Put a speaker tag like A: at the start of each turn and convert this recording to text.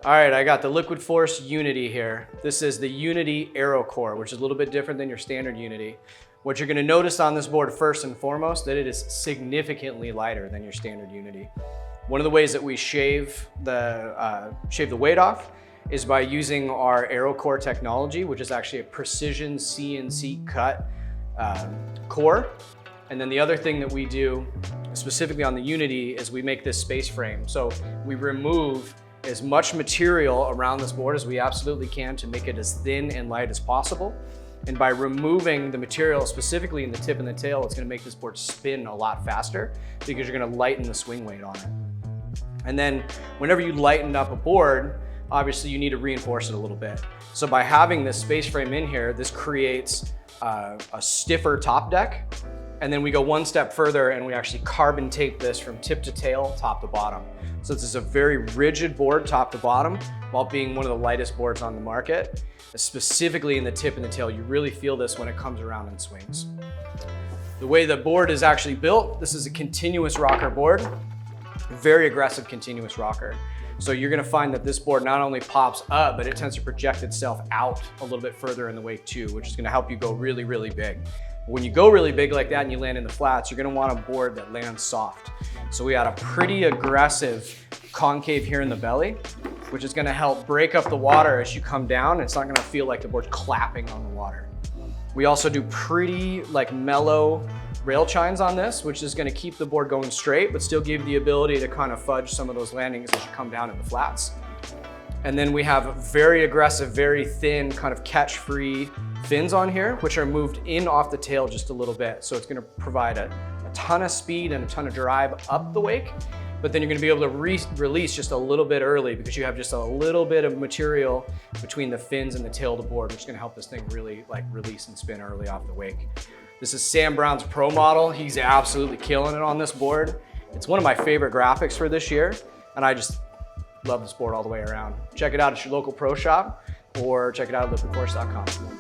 A: All right, I got the Liquid Force Unity here. This is the Unity AERO core, which is a little bit different than your standard Unity. What you're gonna notice on this board first and foremost, that it is significantly lighter than your standard Unity. One of the ways that we shave the weight off is by using our AERO core technology, which is actually a precision CNC cut core. And then the other thing that we do, specifically on the Unity, is we make this SpaceFrame. So we remove as much material around this board as we absolutely can to make it as thin and light as possible. And by removing the material specifically in the tip and the tail, it's gonna make this board spin a lot faster because you're gonna lighten the swing weight on it. And then whenever you lighten up a board, obviously you need to reinforce it a little bit. So by having this SpaceFrame in here, this creates a stiffer top deck. And then we go one step further and we actually carbon tape this from tip to tail, top to bottom. So this is a very rigid board top to bottom while being one of the lightest boards on the market. Specifically in the tip and the tail, you really feel this when it comes around and swings. The way the board is actually built, this is a continuous rocker board, very aggressive continuous rocker. So you're gonna find that this board not only pops up, but it tends to project itself out a little bit further in the wake too, which is gonna help you go really, really big. When you go really big like that and you land in the flats, you're gonna want a board that lands soft. So we got a pretty aggressive concave here in the belly, which is gonna help break up the water as you come down. It's not gonna feel like the board's clapping on the water. We also do pretty mellow rail chines on this, which is gonna keep the board going straight, but still give you the ability to kind of fudge some of those landings as you come down in the flats. And then we have very aggressive, very thin, kind of catch-free fins on here, which are moved in off the tail just a little bit. So it's gonna provide a ton of speed and a ton of drive up the wake, but then you're gonna be able to release just a little bit early because you have just a little bit of material between the fins and the tail of the board, which is gonna help this thing really release and spin early off the wake. This is Sam Brown's Pro model. He's absolutely killing it on this board. It's one of my favorite graphics for this year, and I just love this board all the way around. Check it out at your local pro shop or check it out at liquidforce.com.